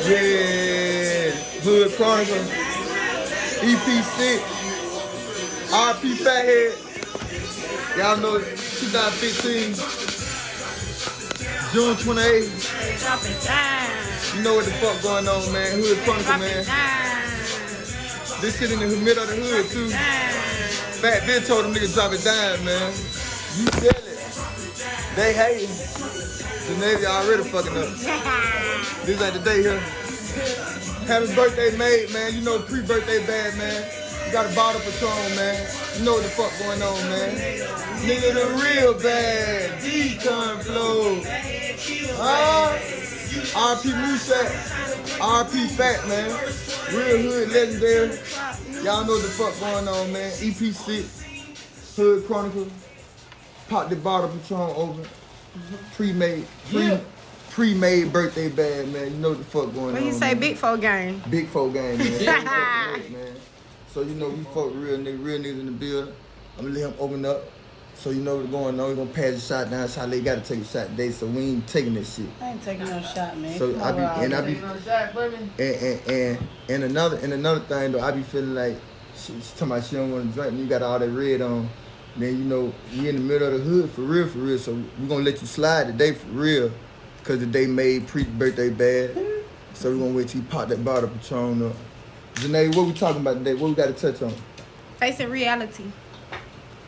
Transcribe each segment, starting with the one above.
Yeah, Hood Chronicles, EP6, RP Fathead. Y'all know 2015, June 28th. Drop it down. You know what the fuck going on, man. Hood Chronicles, Drop man. it down. This shit in the middle of the hood, too. Fat bitch told them niggas drop it down, man. You sell it. They hating. The Navy already fucking up. This ain't the day here. Happy birthday, mate, man. You know pre-birthday bad, man. You got a bottle Patron, man. You know what the fuck going on, man. Nigga, the real bad. Decon flow. RP Mooseat. RP Fat, man. Real hood legendary. Y'all know what the fuck going on, man. EP6. Hood Chronicles. Pop the bottle Patron over. Pre-made birthday bag, man. You know what the fuck going on. When you say man. big folk gang. Big folk gang, man. Man. So you know we fuck real niggas in the building. I'm gonna let him open up. So you know what's going on. We gonna pass the shot down. So they gotta take a shot today. So we ain't taking this shit. I ain't taking no shot, man. So and another thing though, I be feeling like she talking about she don't want to drink. And you got all that red on. Then you know we in the middle of the hood for real. So we gonna let you slide today for real, cause the day made pre-birthday bad. So we gonna wait till you pop that bottle of Patron up. Janae, what we talking about today? What we got to touch on? Facing reality.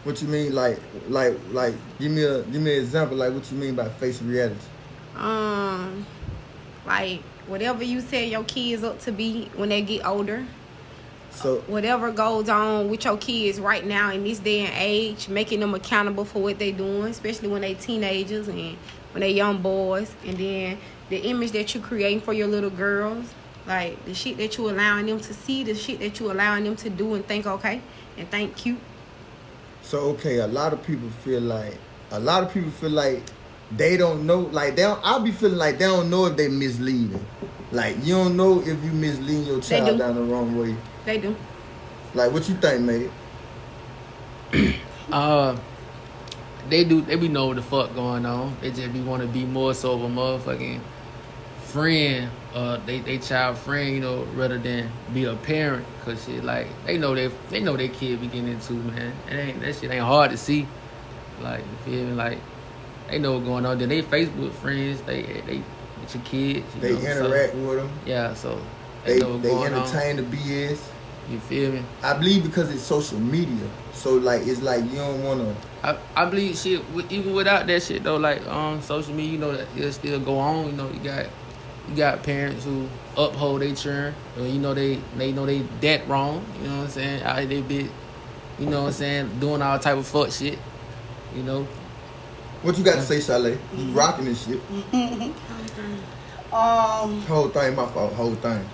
What you mean, like? Give me an example. Like, what you mean by facing reality? Like whatever you set your kids up to be when they get older. So whatever goes on with your kids right now in this day and age, making them accountable for what they doing, especially when they teenagers and when they young boys, and then the image that you creating for your little girls, like the shit that you allowing them to see, the shit that you allowing them to do and think okay and think cute. So okay, a lot of people feel like they don't know, like I'll be feeling like they don't know if they misleading. Like you don't know if you misleading your child down the wrong way. They do. Like what you think, mate? They do. They be know what the fuck going on. They just be want to be more so of a motherfucking friend, they child friend, you know, rather than be a parent. Cause shit, like they know their kid be getting into, man. That shit ain't hard to see. Like you feel me? Like they know what's going on. Then they Facebook friends, they with your kids. They interact with them. Yeah, so they know what's going on. Entertain the BS. You feel me? I believe because it's social media, so like it's like you don't wanna. I believe shit. Even without that shit though, like social media, you know that it'll still go on. You know you got parents who uphold their children. You know they know they that wrong. You know what I'm saying? Out here they be, you know what I'm saying, doing all type of fuck shit. You know. What you got to say, Chalet? You rocking this shit. Whole thing, my fault. Whole thing.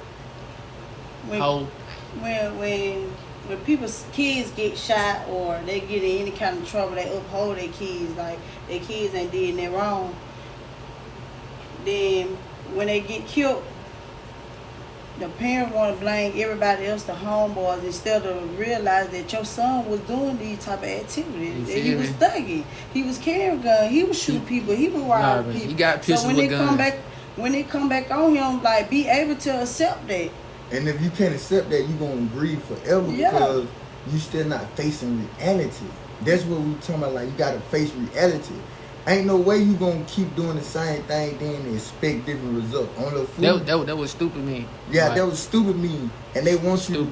When people's kids get shot or they get in any kind of trouble, they uphold their kids, like their kids ain't doing nothing wrong. Then when they get killed, the parents want to blame everybody else, the homeboys, instead of realize that your son was doing these type of activities. That he was thugging, he was carrying a gun, he was shooting people, he was robbing people. He got pistols with guns. When they come back on him, like be able to accept that. And if you can't accept that, you're going to grieve forever because you still not facing reality. That's what we talking about. Like, you got to face reality. Ain't no way you going to keep doing the same thing then and expect different results. On the food. That was stupid mean. Yeah, like, that was stupid mean. And they want you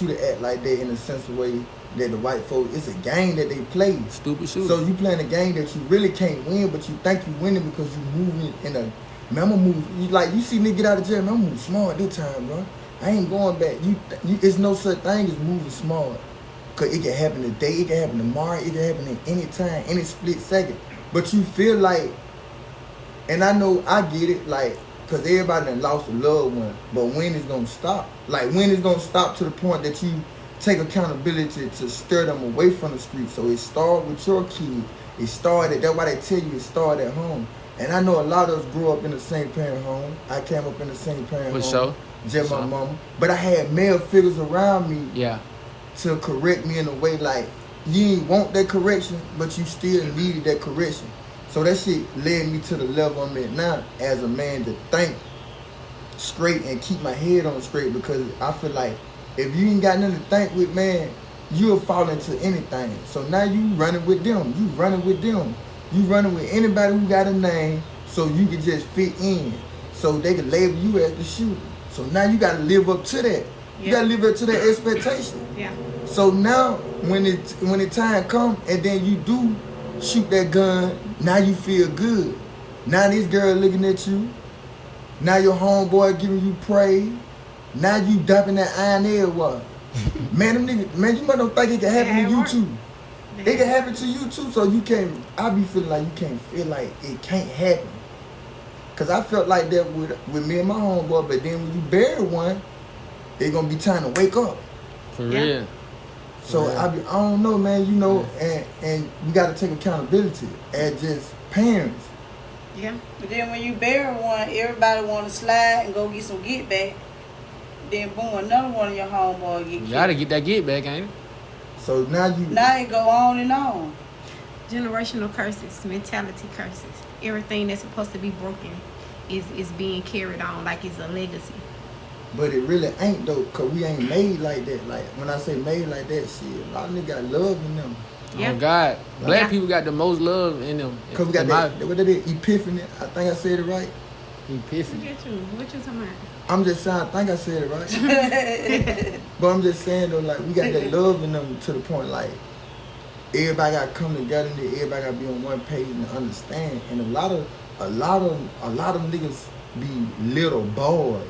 to act like that in a sense of way that the white folks, it's a game that they play. Stupid shooter. So you playing a game that you really can't win, but you think you winning because you moving in a... Man, I'm going to move... Like, you see me get out of jail, man, I'm moving smart this time, bro. I ain't going back. It's no such thing as moving smart. Because it can happen today, it can happen tomorrow, it can happen at any time, any split second. But you feel like, and I know I get it, like, because everybody done lost a loved one, but when it's going to stop? Like, when it's going to stop to the point that you take accountability to steer them away from the street? So it started with your kid. That's why they tell you it started at home. And I know a lot of us grew up in the same parent home. I came up in the same parent home. For sure. Just my mama. But I had male figures around me to correct me in a way like, you ain't want that correction, but you still needed that correction. So So that shit led me to the level I'm at now as a man to think straight and keep my head on straight, because I feel like if you ain't got nothing to think with, man, you'll fall into anything. So now you running with them. You running with them. You running with anybody who got a name so you can just fit in. So they can label you as the shooter. So now you got to live up to that. You got to live up to that expectation. Yeah. So now when the time come and then you do shoot that gun, now you feel good. Now this girl looking at you. Now your homeboy giving you praise. Now you dumping that iron air water. Man, them niggas, man, you might not think it can happen to you too. It can happen to you too, so you can't, I be feeling like you can't feel like it can't happen. Cause I felt like that with me and my homeboy, but then when you bury one, they gonna be time to wake up. For real. So I don't know, man, you know, and we gotta take accountability as just parents. Yeah. But then when you bury one, everybody want to slide and go get some get back. Then boom, another one of your homeboys get killed. You gotta get that get back, ain't it? So now it go on and on. Generational curses, mentality curses. Everything that's supposed to be broken is being carried on like it's a legacy. But it really ain't though, cause we ain't made like that. Like when I say made like that, shit, a lot of niggas got love in them. Yeah. Oh God, black people got the most love in them. Cause we got what that is, epiphany. I think I said it right. Epiphany. What you talking about? I'm just saying, I think I said it right. But I'm just saying though, like we got that love in them to the point like everybody got to come together and everybody got to be on one page and understand. And a lot of niggas be little boys.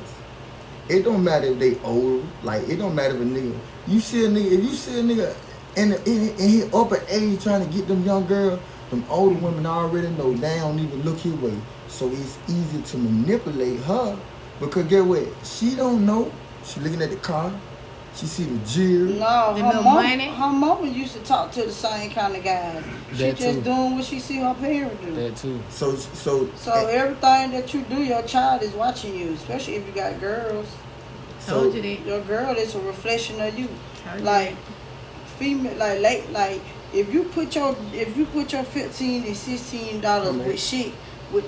It don't matter if they old, like it don't matter if a nigga. If you see a nigga in his upper age trying to get them young girls, them older women already know they don't even look his way. So it's easy to manipulate her because get what? She don't know. She looking at the car. She see the jewelry. No, The her little money. mama used to talk to the same kind of guys. She That just too. doing what she see her parents do. That too. So Everything that you do, your child is watching you, especially if you got girls. Told you that. Your girl is a reflection of you. Told you Like female, like if you put your $15 and $16 with shit with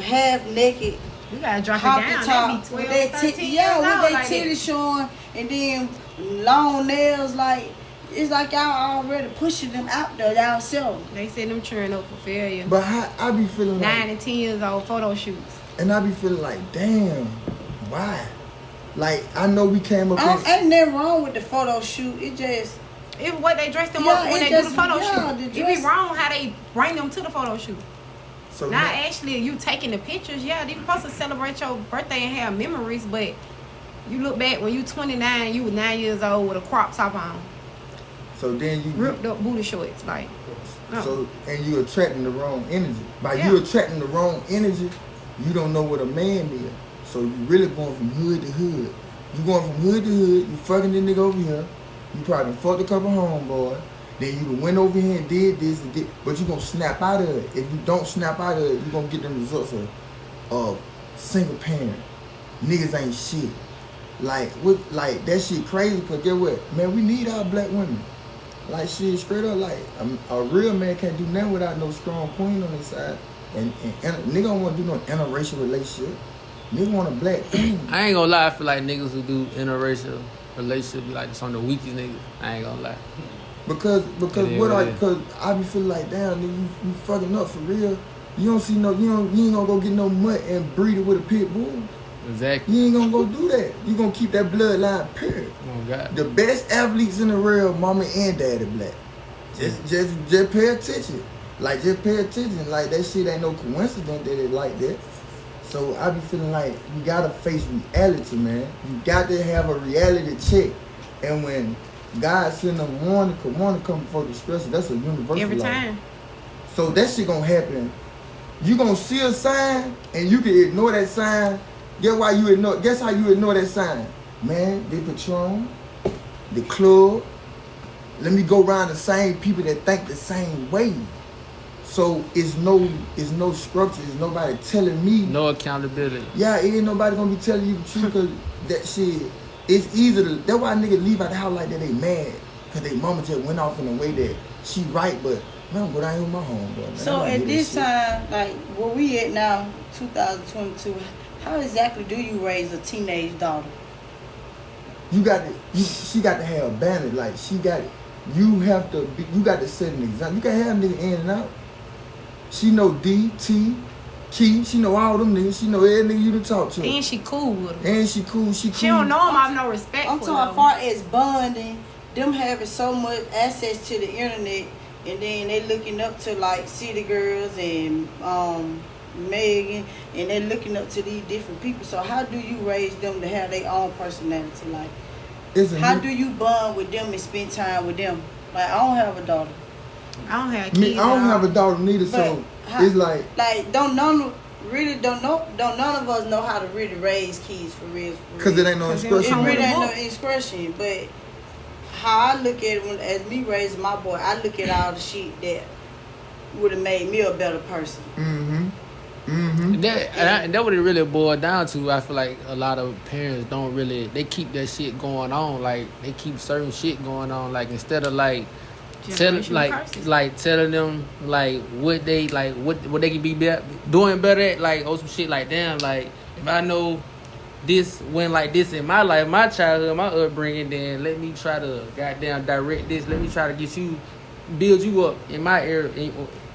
half naked. You gotta drop Top it to down. top, That be 12, with 13 yeah, years with old they like titties that. showing, and then long nails, like it's like y'all already pushing them out there yourself. They say them churning up for failure. but I be feeling 9 like, and 10 years old photo shoots. and I be feeling like, damn, why? Like I know we came up. Ain't nothing wrong with the photo shoot. It just It's what they dress them Yeah, up when it they just- do the photo yeah, shoot. the It dress- be wrong how they bring them to the photo shoot. So Not now, actually you taking the pictures. Yeah, they supposed to celebrate your birthday and have memories, but you look back when you 29, you was 9 years old with a crop top on, so then you ripped up booty shorts, like. No. So and you attracting the wrong energy. By Yeah. you attracting the wrong energy, you don't know what a man is. So you really going from hood to hood. You going from hood to hood. You fucking this nigga over here. You probably fucked a couple homeboys. Then you went over here and did this and did, but you gonna snap out of it. If you don't snap out of it, you gonna get the results of single parent. Niggas ain't shit. Like that shit crazy. Cause get what, man? We need our black women. Like shit, straight up. Like a real man can't do nothing without no strong queen on his side. And nigga don't want to do no interracial relationship. Nigga want a black queen. I ain't gonna lie, I feel like niggas who do interracial relationship be like some of the weakest niggas. I ain't gonna lie. Because Yeah, what I yeah. because I be feeling like damn nigga, you fucking up for real. You don't see no you ain't gonna go get no mutt and breed it with a pit bull. Exactly. You ain't gonna go do that. You gonna keep that bloodline pure. Oh God. The best athletes in the world, mama and daddy black. Just pay attention. Like just pay attention. Like that shit ain't no coincidence that it like that. So I be feeling like you gotta face reality, man. You got to have a reality check. And when God send a warning, cause warning come before destruction. That's a universal Every law. time. So that shit gonna happen. You gonna see a sign and you can ignore that sign. Guess how you ignore that sign? Man, the Patron, the club. Let me go around the same people that think the same way. So it's no structure. It's nobody telling me. No accountability. Yeah, ain't nobody gonna be telling you the truth cause that shit, it's easy to, that's why niggas leave out the house like that, they mad. Cause they mama just went off in a way that she right, but Man, I'm go down here with my homeboy. Man. So at this time, like where we at now, 2022, how exactly do you raise a teenage daughter? You got to, she got to have a balance. Like she got, you have to, you got to set an example. You can have nigga in and out. She know D, T, Key. She know all them niggas. She know every nigga you to talk to. And she cool with them. And she cool. She cool. She don't know him. I have no respect I'm for talking them. as far as bonding, them having so much access to the internet, and then they looking up to like City Girls and Megan, and they looking up to these different people. So how do you raise them to have their own personality? Like, how do you bond with them and spend time with them? Like, I don't have a daughter. I don't have kids. I don't have a daughter neither, so it's like don't none of us know how to really raise kids for real. Because it ain't no expression. It really ain't no expression, but how I look at it as me raising my boy, I look at all the shit that would have made me a better person. And that what it really boiled down to. I feel like a lot of parents don't really, they keep that shit going on. Like they keep certain shit going on. Like instead of like telling them like what they can be doing better at, like or some shit like damn, like if I know this went like this in my life, my childhood, my upbringing, then let me try to goddamn direct this. Let me try to build you up in my area,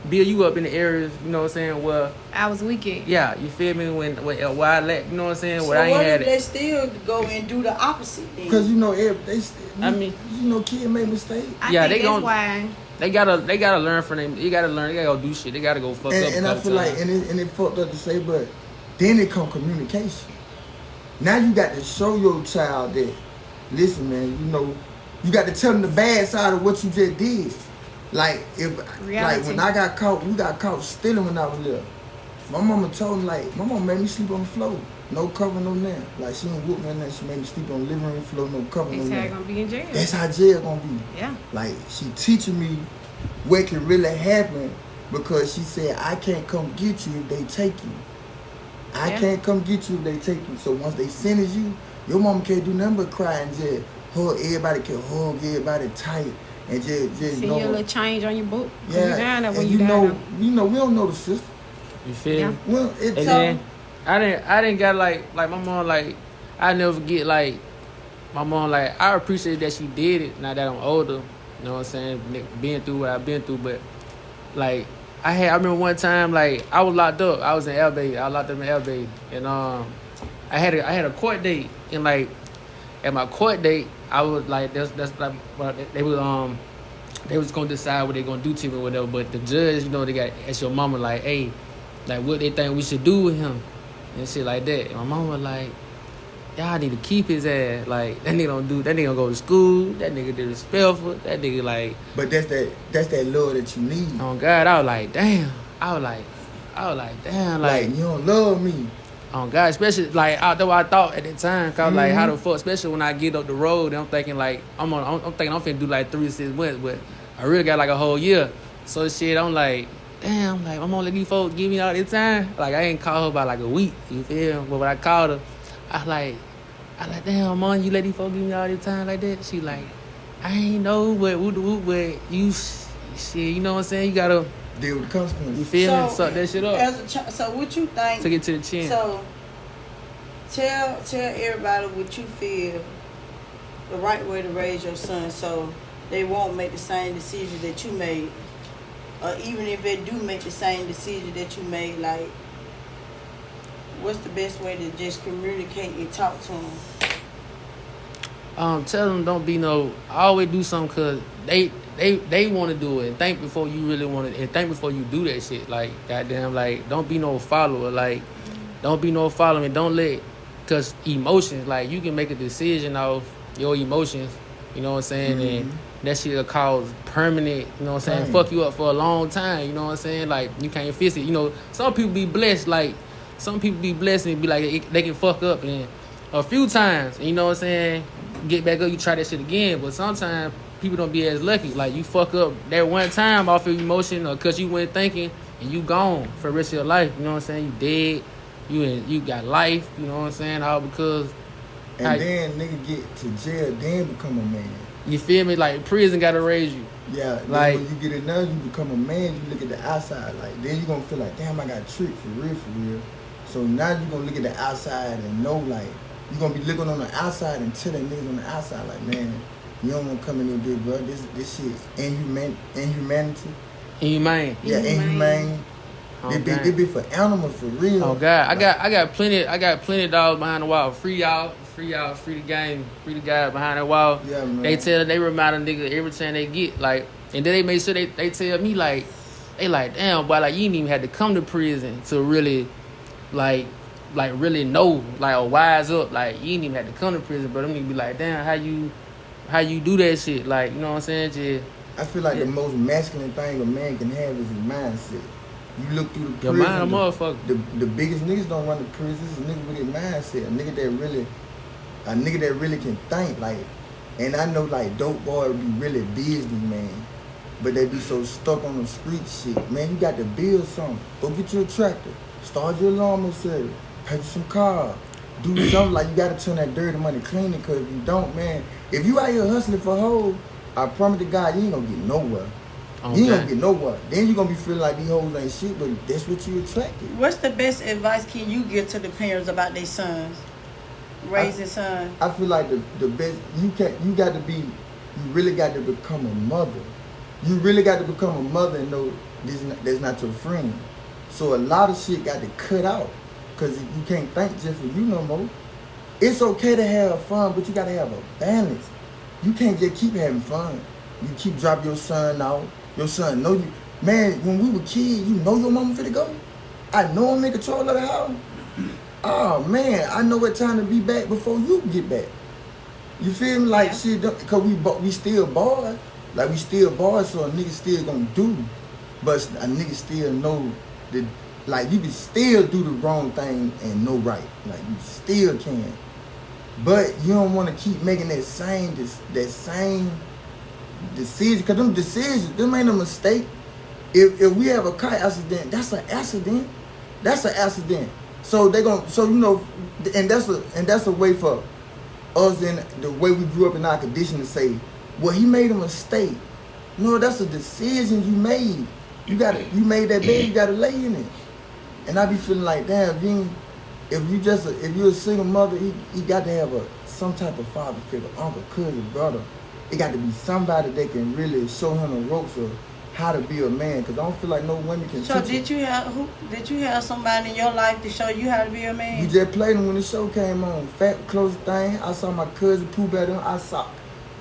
build you up in the areas, you know what I'm saying, where I was weak at. Yeah, you feel me? When I let, you know what I'm saying, so where I ain't had it. They still go and do the opposite then? Because you know kids make mistakes. I think that's why they gotta learn from them. You gotta learn. They gotta go do shit. They gotta go fuck up. And I feel like and it fucked up to say, but then it come communication. Now you got to show your child that, listen, man, you know, you got to tell them the bad side of what you just did. Like when I got caught, we got caught stealing when I was little. My mama told me, like, my mama made me sleep on the floor. No cover, no nothing. Like, she didn't whoop me and she made me sleep on the living room floor, no cover, no nothing. That's how gonna be in jail. That's how jail gonna be. Yeah. Like, she teaching me what can really happen because she said, I can't come get you if they take you. I can't come get you if they take you. So once they sentence you, your mama can't do nothing but cry and just hug. Everybody can hug everybody tight and just see know. your little change on your book. Yeah, when you know, we don't know the system. You feel me? Well, it's and then I didn't got like my mom, like I never forget, like my mom, like I appreciate that she did it now that I'm older. You know what I'm saying? Being through what I've been through, but like I remember one time, like I was locked up. I was in L-Bay. I was locked up in L-Bay, and I had a court date, and like at my court date, I was like, that's like they was gonna decide what they gonna do to me or whatever. But the judge, you know, they got ask your mama like, hey, like what they think we should do with him and shit like that. And my mama was like, y'all need to keep his ass. Like that nigga don't do. That nigga don't go to school. That nigga disrespectful. That nigga like. But that's that love that you need. Oh God, I was like, damn. I was like, damn. Like you don't love me. Oh God, especially like that's what I thought at that time. Cause like how the fuck, especially when I get up the road, I'm thinking like I'm thinking I'm finna do like 3 to 6 months, but I really got like a whole year. So shit, I'm like, damn, like I'm gonna let these folks give me all this time. Like I ain't called her by like a week. You feel me? But when I called her, I like, damn, Mom, you let these folks give me all this time like that? She like, I ain't know, but you shit, you know what I'm saying? You gotta deal with the consequences. You feel me? Suck that shit up. So what you think? Took it to the chin. So tell everybody what you feel the right way to raise your son, so they won't make the same decision that you made, or even if they do make the same decision that you made, like what's the best way to just communicate and talk to them? Tell them don't be no. Always do something cause they want to do it. And think before you really want to. And think before you do that shit. Like goddamn, like don't be no follower. Like don't be no follower. And don't let, cause emotions. Like you can make a decision off your emotions. You know what I'm saying? And that shit will cause permanent. You know what I'm saying? Fuck you up for a long time. You know what I'm saying? Like you can't fix it. You know, some people be blessed. Like some people be blessed and be like they can fuck up and a few times. You know what I'm saying? Get back up, you try that shit again. But sometimes people don't be as lucky. Like you fuck up that one time off of emotion or cause you went thinking and you gone for the rest of your life. You know what I'm saying? You dead. You got life. You know what I'm saying? All because. And then nigga get to jail, then become a man. You feel me? Like prison gotta raise you. Yeah, then Like- when you get it now, you become a man. You look at the outside, like then you gonna feel like, damn, I got tricked for real, for real. So now you gonna look at the outside and know, like you gonna be looking on the outside and telling niggas on the outside, like, man, you don't wanna come in here, big bro. This shit inhumanity. Inhumane. Yeah, inhumane. Oh, They be for animals for real. Oh God, I got plenty of dogs behind the wall. Free y'all, free the game, free the guys behind the wall. Yeah, man. They remind a nigga every time they get like, and then they make sure they tell me like, they like, damn, boy, like you didn't even have to come to prison to really, like really know, like or wise up, like you didn't even have to come to prison, but them niggas be like, damn, how you do that shit, like you know what I'm saying? Just, I feel like the most masculine thing a man can have is his mindset. You look through the your prison, mind a motherfucker. the biggest niggas don't run the prisons. A nigga with his mindset, a nigga that really can think. Like, and I know like dope boy be really business man, but they be so stuck on the street shit. Man, you got to build something. Go get you a tractor, start your lawnmower service, purchase some cars, do something. Like you got to turn that dirty money clean. Cause if you don't, man, if you out here hustling for hoes, I promise to God you ain't gonna get nowhere. You ain't gonna get nowhere. Then you gonna be feeling like these hoes ain't shit, but that's what you attracted. What's the best advice can you give to the parents about their sons? Raising sons. I feel like the best you really got to become a mother. You really got to become a mother and know that's not your friend. So a lot of shit got to cut out. Cause you can't think just for you no more. It's okay to have fun, but you gotta have a balance. You can't just keep having fun. You keep dropping your son out. Your son know you. Man, when we were kids, you know your mama finna go. I know I'm in control of the house. Oh man, I know what time to be back before you get back. You feel me? Like shit, cause we still boys. Like we still boys, so a nigga still gonna do. But a nigga still know that, like you can still do the wrong thing and know right. Like you still can. But you don't want to keep making that same decision, cause them decisions, them ain't a mistake. If we have a car accident, that's an accident. That's an accident. So and that's a way for us in the way we grew up in our condition to say, well, he made a mistake. No, that's a decision you made. You made that bed, you gotta lay in it. And I be feeling like, damn, if you're a single mother, he got to have some type of father figure, uncle, cousin, brother. It got to be somebody that can really show him the ropes of how to be a man. Cause I don't feel like no women can. So did you have somebody in your life to show you how to be a man? You just played him when the show came on. Fat close thing. I saw my cousin Pooh back then.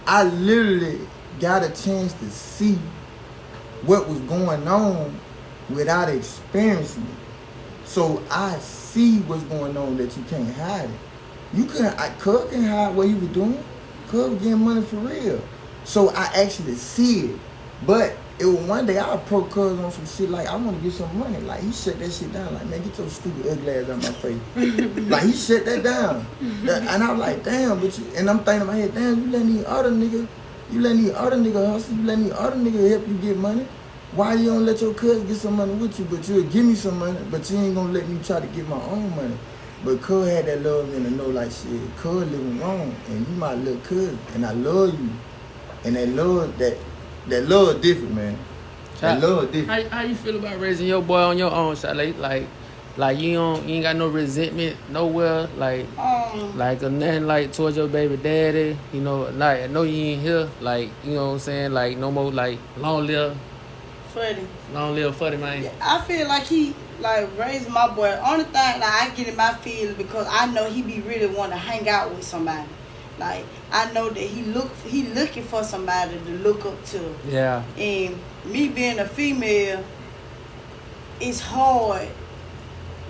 I literally got a chance to see what was going on without experiencing it. So I see what's going on that you can't hide it. Cub can hide what he was doing. Cub was getting money for real. So I actually see it. But it was one day I approached Cub on some shit like, I want to get some money. Like he shut that shit down. Like, man, get your stupid ugly ass out of my face. Like he shut that down. And I'm like, damn, and I'm thinking in my head, damn, you letting these other nigga hustle, you letting these other nigga help you get money. Why you don't let your cousin get some money with you, but you'll give me some money, but you ain't gonna let me try to get my own money. But Cuz had that love in to know like shit, Cuz living wrong, and you my little cousin, and I love you. And that love different, man. That love different. How you feel about raising your boy on your own side? Like you ain't got no resentment nowhere, like nothing like towards your baby daddy, you know, like I know you ain't here, like, you know what I'm saying, like no more like long live Fuddy, man. Yeah, I feel like he raising my boy. Only thing like I get in my feelings because I know he be really want to hang out with somebody. Like I know that he looking for somebody to look up to. Yeah. And me being a female, it's hard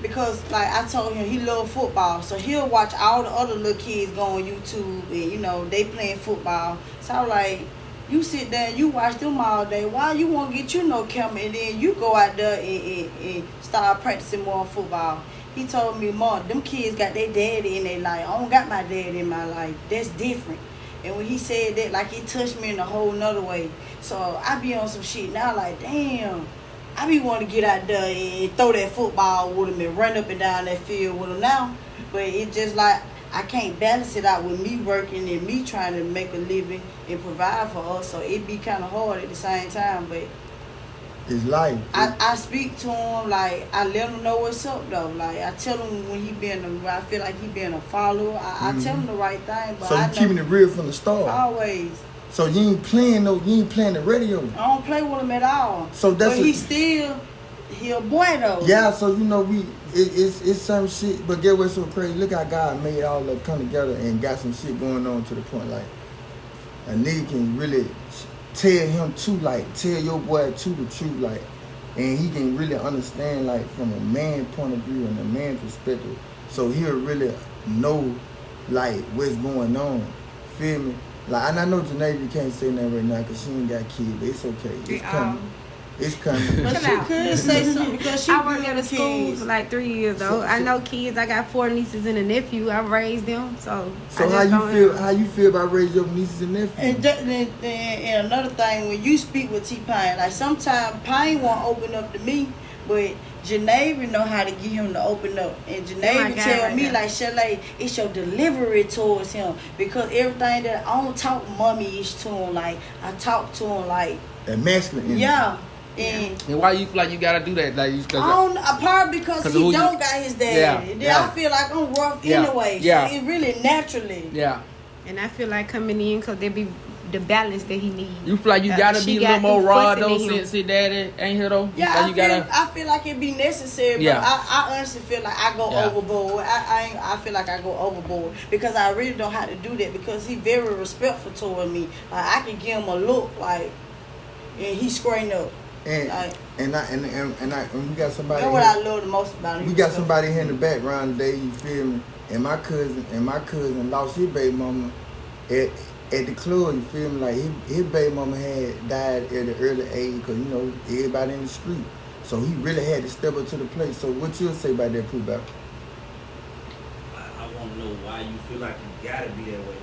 because like I told him he love football, so he'll watch all the other little kids go on YouTube and you know they playing football. So I'm like, you sit there and you watch them all day. Why you won't get you no camera and then you go out there and start practicing more football? He told me, Mom, them kids got their daddy in their life. I don't got my daddy in my life. That's different. And when he said that, like it touched me in a whole nother way. So I be on some shit now like, damn, I be wanting to get out there and throw that football with him and run up and down that field with him now. But it just like, I can't balance it out with me working and me trying to make a living and provide for us. So it be kind of hard at the same time. But It's life. I speak to him, like, I let him know what's up, though. Like, I tell him when I feel like he being a follower. I tell him the right thing. But So you keeping it real from the start. Always. So you ain't playing the radio. I don't play with him at all. So that's but he a boy, though. Yeah, so you know it's some shit, but get what's so crazy? Look how God made all of come together and got some shit going on to the point like a nigga can really tell him too, like tell your boy to the truth, like, and he can really understand like from a man point of view and a man perspective. So he'll really know like what's going on. Feel me? Like, and I know Janae can't say that right now because she ain't got kids, but it's okay. It's coming. It's coming. But she could say something because she I worked at a beautiful school kids. for like 3 years though. I know kids. I got 4 nieces and a nephew. I raised them, so. So how you feel about raising your nieces and nephews? And another thing, when you speak with T-Pain, like sometimes Pain won't open up to me, but Janae know how to get him to open up. And Janae tell me, like, Shelly, it's your delivery towards him. Because everything that I don't talk mummy-ish to him, like, I talk to him like... That masculine energy. Yeah. And why you feel like you gotta do that? Like, probably because he don't got his daddy. Then Yeah. I feel like I'm rough anyway. Yeah. So it really naturally. Yeah. And I feel like coming in because there be the balance that he needs. You feel like you gotta be a little more raw though since his daddy ain't here though? Yeah, like I feel like it be necessary, but I honestly feel like I go overboard. I feel like I go overboard because I really don't have to do that because he very respectful toward me. Like I can give him a look like, and he straighten up. And we got somebody. That's what I love the most about him. We got somebody here in the background today. You feel me? And my cousin lost his baby mama at the club. You feel me? Like his baby mama had died at an early age because you know everybody in the street. So he really had to step up to the plate. So what you'll say about that, Pooh? I want to know why you feel like you gotta be that way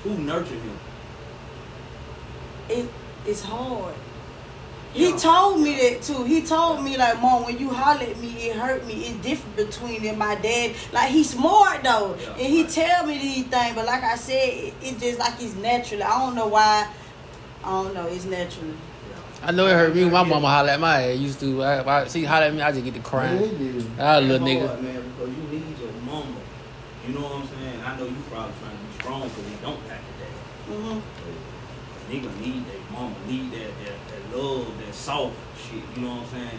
though. Who nurtured him? It's hard. He told me that too. He told me like, Mom, when you holler at me, it hurt me. It's different between and my dad. Like he's smart though, and he tell me these things. But like I said, it just like it's natural. I don't know why. I don't know. It's natural. I know it hurt me when my mama holler at my ass. Used to. She holler at me, I just get to crying. I was a little nigga. Hard, man, because you need your mama. You know what I'm saying? I know you probably trying to be strong because you don't have the dad. Nigga need their mama, need that love, that soft shit, you know what I'm saying?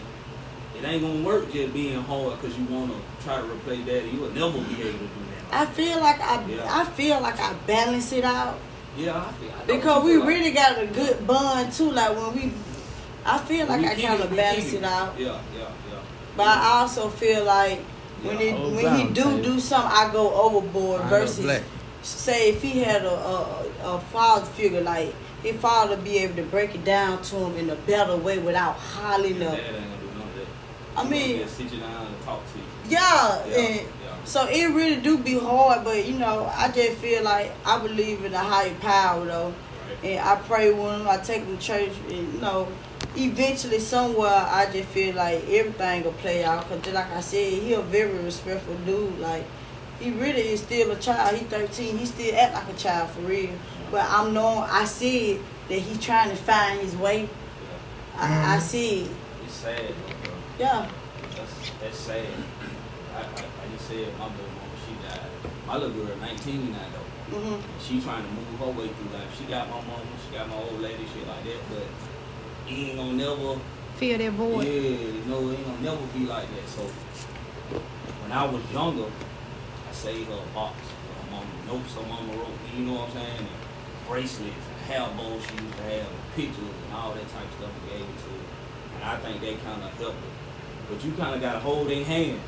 It ain't gonna work just being hard because you wanna try to replace daddy. You will never be able to do that. I feel like I balance it out. Yeah, because we really got a good bond too. Like I feel like I kind of balance it out. Yeah. But I also feel like when he do something, I go overboard versus say if he had a father figure like. His father be able to break it down to him in a better way without hollering up. Dad ain't gonna do none of that. I mean, just sit you down and talk to you. Yeah. So it really do be hard, but you know, I just feel like I believe in a higher power though, right. And I pray with him. I take him to church, and you know, eventually somewhere I just feel like everything will play out. Cause just like I said, he a very respectful dude. Like he really is still a child. He 13. He still act like a child for real. But I see that he trying to find his way. I see it. It's sad though, bro. Yeah. That's sad. Like you said, my little mama, she died. My little girl 19 now though. And she trying to move her way through life. She got my mama, she got my old lady, shit like that. But he ain't gonna never feel that void. Yeah, you know, it ain't gonna never be like that. So when I was younger, I saved her a box. Her mama notes her mama wrote me, you know what I'm saying? And bracelets and hair bows she used to have, and pictures and all that type of stuff and gave it to her. And I think that kind of helped her. But you kind of got to hold their hand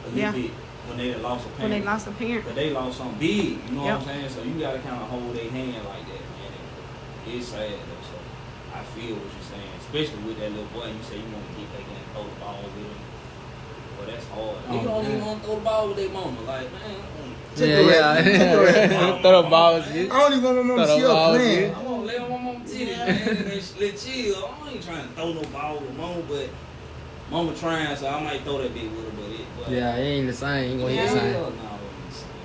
a little bit when they lost a parent. When they lost a parent. But they lost something big, you know what I'm saying? So you got to kind of hold their hand like that, man. And it's sad though, so I feel what you're saying. Especially with that little boy, you say you want to get back in and throw the ball with him. Well, that's hard. Nigga don't even want to throw the ball with their mama. Like, man, throw the balls. I don't even want my mama to see her playing. I want to lay on my mama's titties, man, and let chill. I ain't trying to throw no ball with mama, but mama trying, so I might throw that bit with her, but yeah, it ain't the same. You ain't gonna hit the same. No,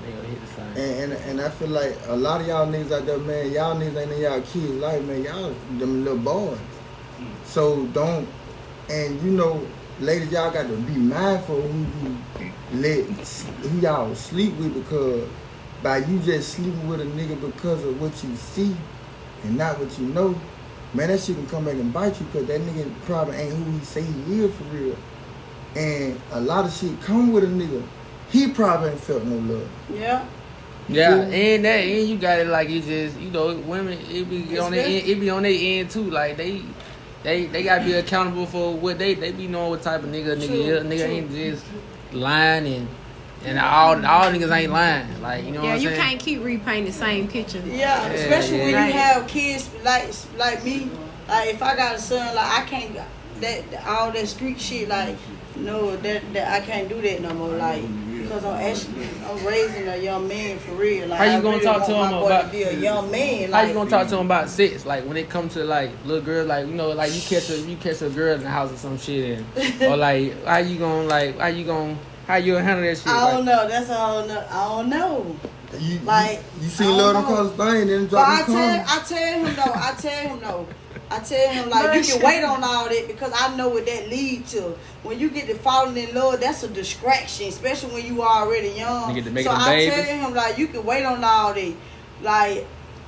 They gonna hit the same. And I feel like a lot of y'all niggas out there, man, y'all niggas ain't in y'all kids' life, man. Y'all them little boys. So don't, and you know, ladies, y'all got to be mindful who y'all sleep with, because by you just sleeping with a nigga because of what you see and not what you know, man, that shit can come back and bite you, because that nigga probably ain't who he say he is for real. And a lot of shit come with a nigga. He probably ain't felt no love. Yeah. Yeah, and you got it like it just, you know, women it be on their end, it be on their end too. Like they gotta be accountable for what they be knowing what type of nigga is. Nigga ain't just lying and all niggas ain't lying. Like, you know what I'm saying? Yeah, you can't keep repainting the same picture. Yeah, especially when Right. you have kids like me. Like if I got a son, like I can't that all that street shit. Like no, that I can't do that no more. Like because I'm raising a young man for real. Like How you I gonna really talk want to my him boy about to be a young man? How Like you gonna talk to him about sex? Like when it comes to like little girls, like you know, like you catch a girl in the house or some shit, or like how you handle that shit? I don't know. That's all. I don't know. You I seen don't love them know. cause thing, then But drop them comments. I tell him like you can wait on all that, because I know what that lead to. When you get to falling in love, that's a distraction, especially when you already young. You get to make so them I babies. tell him like you can wait on all that. Like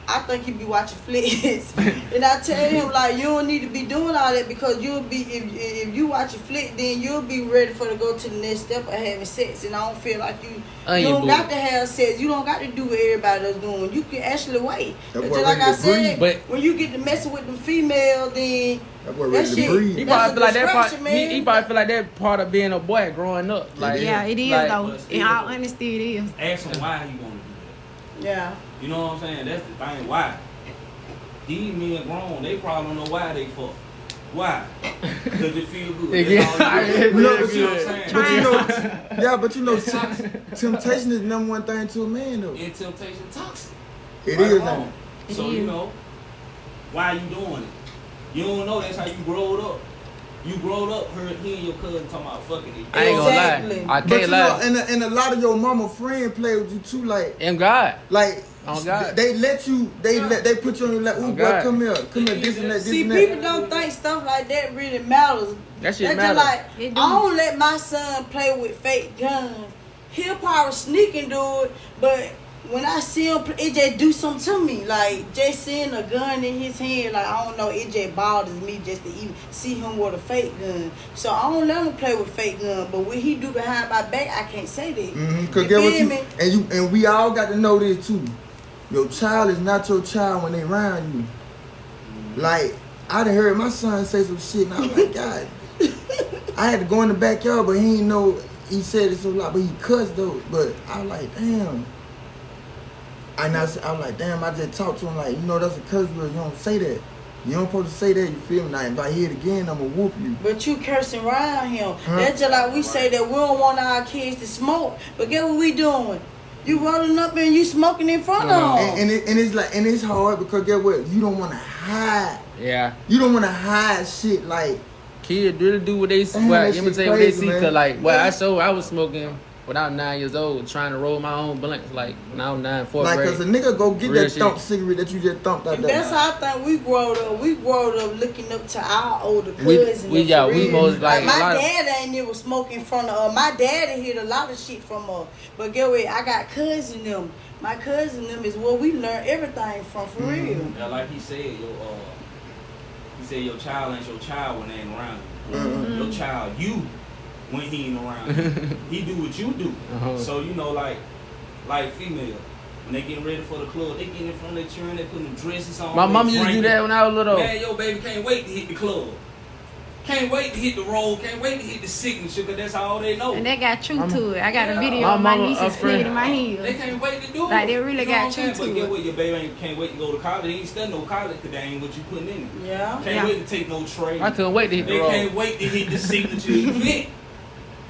I think he be watching flicks, and I tell him like you don't need to be doing all that, because you'll be if you watch a flick, then you'll be ready for to go to the next step of having sex. And I don't feel like you don't got to have sex. You don't got to do what everybody else doing. You can actually wait. That Just boy like I ready to said, breathe. when you get to messing with the female, then That boy that ready to shit- breathe. He That's probably a feel like that part. distraction, man. He probably feel like that part of being a boy growing up. Like Yeah, it is like, though. but still, In all honesty, it is. Ask him why he want to do yeah. that. You know what I'm saying? That's the thing. Why? These men grown. They probably don't know why they fuck. Why? Because it feel good. That's all it is. You know, You know what I'm saying? But you know, but you know, temptation is number one thing to a man though. And temptation toxic. It Right is. or wrong. It So is. you know, why you doing it? You don't know that's how you growed up. You growed up hearing your cousin talking about fucking it. I ain't gonna Exactly. lie. I But can't you lie. know, and a lot of your mama friend play with you too, like And God. Oh God. They let you, they put you on your like, ooh, boy, God. come here, this and that, this See, and people that. don't think stuff like that really matters. That shit That's matters. just like, It I do. don't let my son play with fake guns. He'll probably sneak and do it, but when I see him, it just do something to me. Like, just seeing a gun in his hand, like, I don't know, it just bothers me just to even see him with a fake gun. So I don't let him play with fake gun, but what he do behind my back, I can't say that. Cause You get what feel you me? and we all got to know this too. Your child is not your child when they around you. Like, I done heard my son say some shit, and I was like, God. I had to go in the backyard, but he didn't know. He said it so loud, but he cussed though. But I was like, damn. And I was like, damn. I just talked to him like, you know, that's a curse word. You don't say that. You don't supposed to say that. You feel me? Now, if I hear it again, I'm gonna whoop you. But you cursing around him. Huh? That's just like we say that we don't want our kids to smoke. But guess what we doing? You rolling up and you smoking in front of them. And it's like, and it's hard because get what? You don't want to hide. Yeah. You don't want to hide shit like. Kids really do what they see. Damn, Well, that shit imitate what they crazy, see. man. Cause like, I was smoking when I was 9 years old, trying to roll my own blunts. Like when I was 9, 4th Like, grade. cause a nigga go get Real that shit. thump cigarette that you just thumped out And there. that's how I think we growed up. We growed up looking up to our older We- cousins. we- and yeah, for we real. most like a my lot of- dad ain't never smoke in front of us. My daddy hit a lot of shit from us. But get what? I got cousin them. My cousin them is where we learn everything from for real. Yeah, like he said, your child ain't your child when they ain't around you. Your child, you, when he ain't around you. He do what you do. Uh-huh. So, you know, like female, when they getting ready for the club, they get in front of their children, they put them dresses on. My they mom used to do drinking. that when I was little. Man, yo, baby can't wait to hit the club. Can't wait to hit the roll. Can't wait to hit the signature, because that's all they know. And that got truth to it. I got a Yeah. video My of my mama, nieces a friend- playing in my They heels. can't wait to do it. Like, they really You know got what I'm saying? truth But to get it. what? Your baby can't wait to go to college. He ain't studying no college because they ain't what you putting in it. Yeah. Can't Yeah. wait to take no trade. I couldn't wait to hit the They road. can't wait to hit the signature event.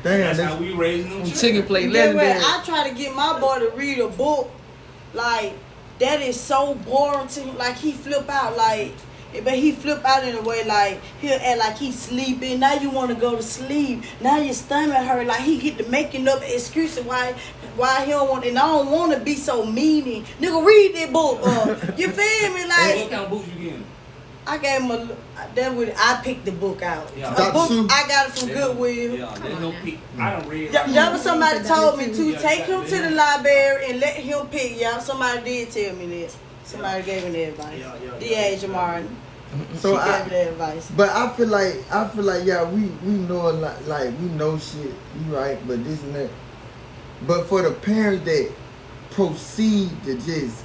Damn, That's that's, how we raising them Them children. chicken plate Get what? legendary. I try to get my boy to read a book. Like, that is so boring to him. Like, he flip out. Like, But he flip out in a way like he'll act like he's sleeping. Now you want to go to sleep. Now your stomach hurt. Like he get to making up excuses why he don't want. And I don't want to be so mean. And, nigga, read that book. You feel me? Hey, Like what kind of books you getting? I gave him a. I picked the book out. Yeah. A book Sue. I got it from Goodwill. Yeah, there's no pick. I don't read. That was somebody told me to Yeah, take him to the yeah. library and let him pick. Y'all, somebody did tell me this. Somebody gave me that advice. D.A. Jamar. So She gave me that advice. But I feel like yeah, we know a lot, like we know shit, you right, but this and that. But for the parents that proceed to just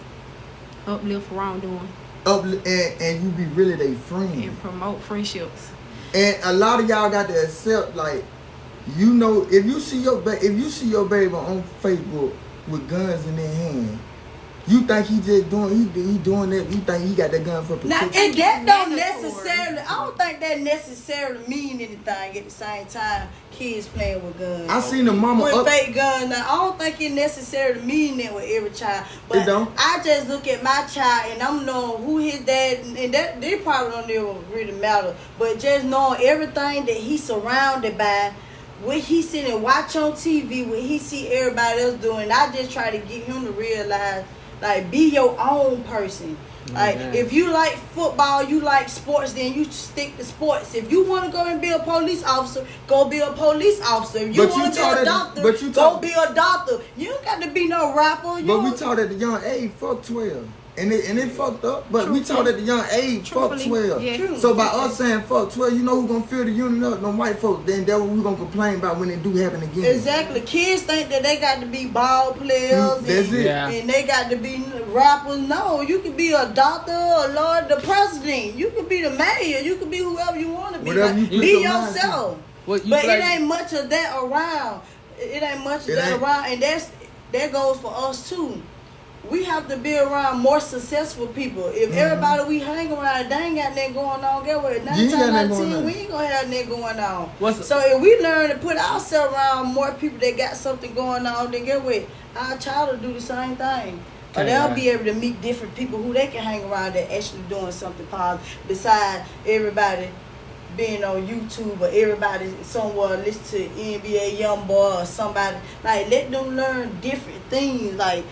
Uplift wrongdoing and you be really they friend. and promote friendships. And a lot of y'all got to accept, like, you know, if you see your baby on Facebook with guns in their hand, you think he just doing he doing that? You think he got that gun for Now, protection? and that don't Mandatory. necessarily. I don't think that necessarily mean anything. At the same time, kids playing with guns. I seen the mama with up. fake guns. Now, I don't think it necessarily mean that with every child. But It don't. I just look at my child and I'm knowing who his dad, and that they probably don't even really matter. But just knowing everything that he's surrounded by, what he sit and watch on TV, what he see everybody else doing. I just try to get him to realize, like, be your own person. Like, if you like football, you like sports, then you stick to sports. If you want to go and be a police officer, go be a police officer. If you But you want to be taught a it- doctor, but you go taught- be a doctor. You don't got to be no rapper. You But we don't- taught at a young age, fuck 12. And it fucked up. But we Truthfully. taught at a young age, fuck Truthfully, 12. yeah. True. So by us saying fuck 12, you know who gonna fill the unit up? Them white folks. Then that's what we gonna complain about when it do happen again. Exactly. Kids think that they got to be ball players That's and, it. Yeah. and they got to be rappers. No, you can be a doctor, a lord, the president. You can be the mayor. You can be whoever you want to be. Whatever you Like, put be your mind to. yourself. What you But like, it ain't much of that around. It ain't much of It that ain't. around, and that goes for us too. We have to be around more successful people. If everybody we hang around, they ain't got nothing going on, get what? 9 You ain't got times out of nothing 10, going on. we ain't gonna have nothing going on. What's- So if we learn to put ourselves around more people that got something going on, then get what? Our child will do the same thing. Or Okay, they'll right. be able to meet different people who they can hang around that actually doing something positive besides everybody being on YouTube or everybody somewhere listen to NBA Youngboy or somebody. Like, let them learn different things. Like,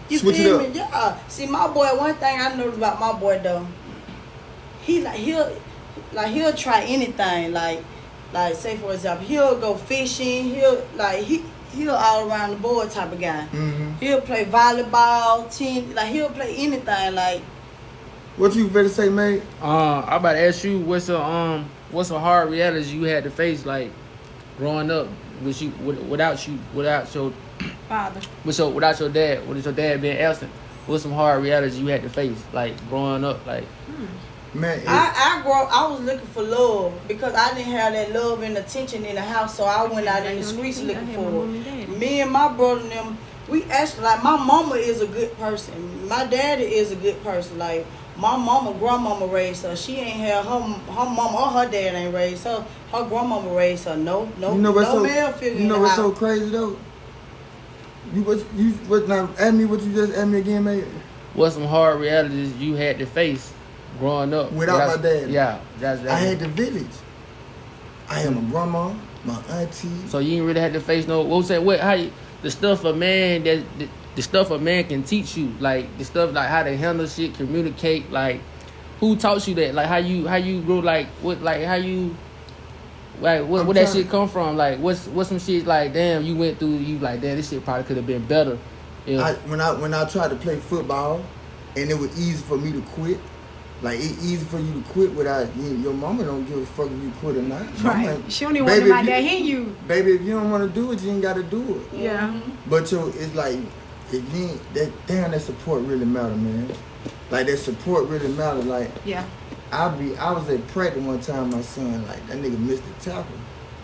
you Switch feel it me? up. Yeah. See, my boy, one thing I noticed about my boy though, he'll try anything. Like say for example, he'll go fishing. He'll all around the board type of guy. He'll play volleyball, tennis. Like, he'll play anything. Like, What you better say, mate? I about to ask you what's a hard realities you had to face, like growing up with you without your Father. without your dad being absent. What's some hard realities you had to face, like growing up, like Man, I was looking for love because I didn't have that love and attention in the house, so I went out in the streets looking for it. Me and my brother and them, we actually, like, my mama is a good person. My daddy is a good person. Like, my mama, grandmama raised her. She ain't had her mama or her dad ain't raised her. Her grandmama raised her. No male figure You know in the what's house. so crazy though? What now? Ask me what you just asked me again, mate. what's some hard realities you had to face growing up Without my dad. Yeah, that's I had the village. I had my grandma, my auntie. So you ain't really had to face no. What was that? The stuff a man the stuff a man can teach you, like the stuff like how to handle shit, communicate. Like, who taught you that? Like, how you grew? Like, what? Like, how you? Like, where that shit come from? Like, what's some shit like? Damn, you went through. You like, damn, this shit probably could have been better. You know? When I tried to play football, and it was easy for me to quit. Like, it's easy for you to quit without your mama don't give a fuck if you quit or not. Right. Mama, She don't even want my dad hitting you. Baby, if you don't want to do it, you ain't got to do it. Yeah. But it's like, if you ain't, that support really matter, man. Like, that support really matter. Like, Yeah. I was at practice one time, my son, like, that nigga missed the tackle.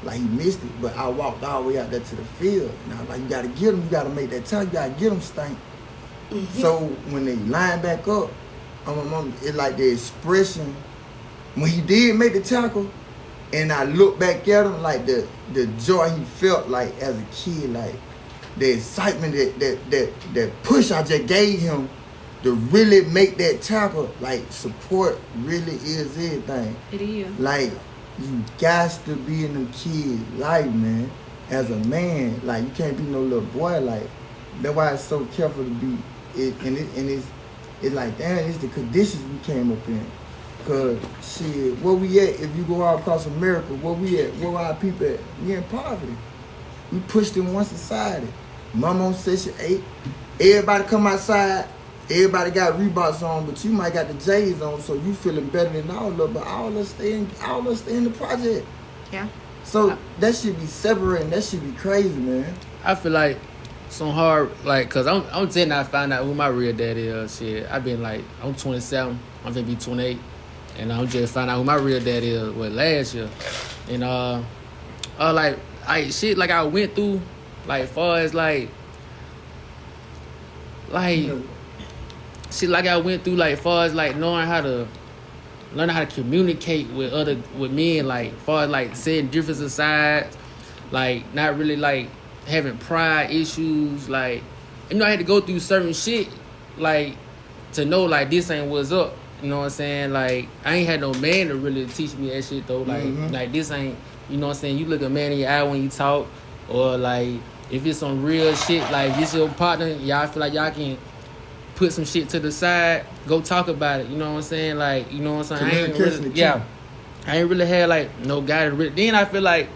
Like, he missed it, but I walked all the way out there to the field. And I was like, you got to get him. You got to make that tackle. You got to get him, Stank. So when they line back up, it's like the expression, when he did make the tackle, and I look back at him, like the joy he felt like as a kid, like the excitement, that push I just gave him, to really make that tackle, like support really is everything. It is. Like you got to be in them kids' life, man. As a man, like you can't be no little boy. Like that's why it's so careful to be. It's like damn, it's the conditions we came up in. Cause shit, where we at? If you go all across America, where we at? Where our people at? We in poverty. We pushed in one society. Mama on Section 8. Everybody come outside. Everybody got Reeboks on, but you might got the J's on, so you feeling better than all of them. But all of us stay in the project. Yeah. So that should be separating. That should be crazy, man. I feel like some hard, like, cause I'm telling I find out who my real daddy is. Shit, I've been like, I'm 27, I'm gonna be 28, and I'm just find out who my real daddy is. What last year, and like shit, like I went through, like far as like shit, like I went through, like far as like learning how to communicate with men, like far as like setting difference aside, like not really like having pride issues, like I had to go through certain shit, like to know like this ain't what's up. You know what I'm saying? Like I ain't had no man to really teach me that shit though. Like like this ain't, you know what I'm saying? You look a man in your eye when you talk, or like if it's some real shit, like this your partner, y'all feel like y'all can put some shit to the side, go talk about it. You know what I'm saying? Like, you know what I'm saying? I ain't really had like no guy to really. Then I feel like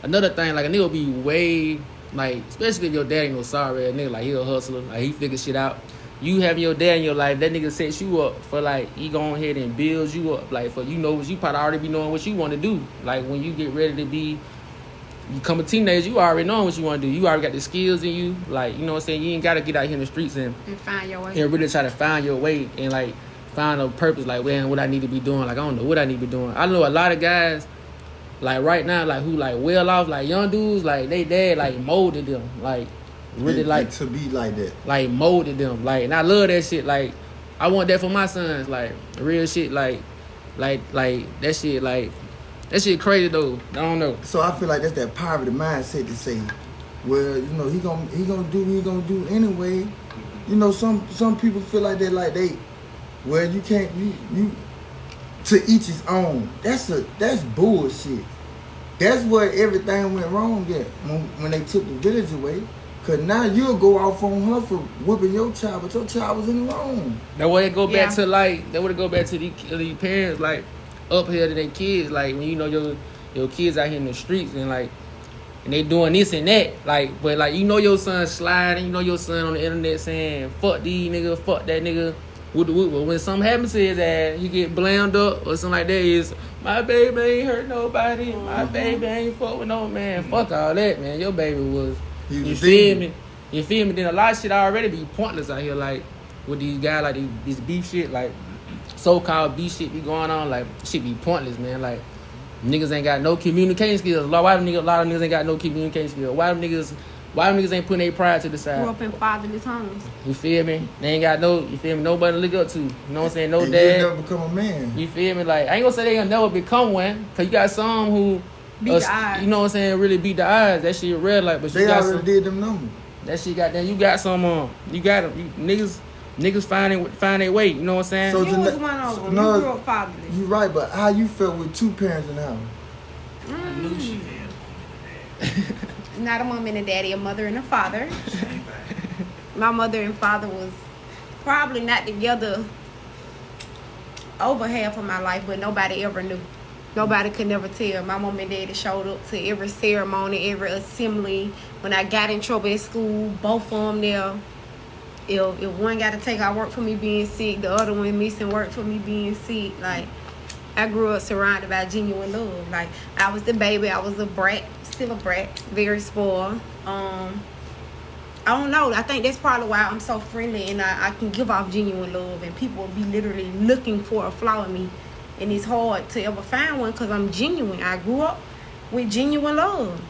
another thing, like a nigga be way like, especially if your dad ain't no sorry ass nigga, like he a hustler, like he figure shit out. You having your dad in your life, that nigga sets you up for like he go ahead and builds you up, like for you probably already be knowing what you want to do. Like when you get ready to be become a teenager, you already know what you want to do. You already got the skills in you. Like, you know what I'm saying? You ain't got to get out here in the streets and find your way. And really try to find your way and, like, find a purpose. Like, man, what I need to be doing. Like, I don't know what I need to be doing. I know a lot of guys, like, right now, like, who, like, well off, like, young dudes, like, they dad, like, molded them. Like, really, like, to be like that. Like, molded them. Like, and I love that shit. Like, I want that for my sons. Like, real shit. Like, that shit, like, that shit crazy though. I don't know. So I feel like that's that poverty mindset to say, well, he gonna do what he gonna do anyway. You know, some people feel like that, like well, you can't you to each his own. That's bullshit. That's where everything went wrong at when they took the village away. Cause now you'll go off on her for whipping your child, but your child was in the wrong. That way it go back to like these parents like uphill to their kids, like when you know your kids out here in the streets and like and they doing this and that, like but like your son sliding, your son on the internet saying fuck these niggas, fuck that nigga. But when something happens to his ass, he get blamed up or something like that. Is my baby ain't hurt nobody, my baby ain't fuck with no man. Fuck all that, man. Your baby was. You feel me? Then a lot of shit already be pointless out here, like with these guys, like these beef shit, like so-called beef shit be going on, like shit be pointless, man. Like niggas ain't got no communication skills. A lot of niggas ain't got no communication skills. Why them niggas ain't putting their pride to the side? Grew up in fatherless homes. You feel me? They ain't got nobody to look up to. You know what I'm saying? No and dad. You'll never become a man. You feel me? Like I ain't gonna say they gonna never become one, cause you got some who beat the odds. You know what I'm saying? Really beat the odds. That shit real, like, but they you got already some, did them numbers. That shit got them. You got some. You got them. Niggas find their way. You know what I'm saying? So you was one of them. You grew up fatherless. You right, but how you felt with two parents in the house? I knew she had Not a mom and a daddy, a mother and a father. My mother and father was probably not together over half of my life, but nobody ever knew. Nobody could never tell. My mom and daddy showed up to every ceremony, every assembly. When I got in trouble at school, both of them there. If one got to take out work for me being sick, the other one missing work for me being sick. Like, I grew up surrounded by genuine love. Like, I was the baby. I was a brat. Still a brat. Very spoiled. I don't know. I think that's probably why I'm so friendly and I can give off genuine love. And people will be literally looking for a flaw in me. And it's hard to ever find one because I'm genuine. I grew up with genuine love.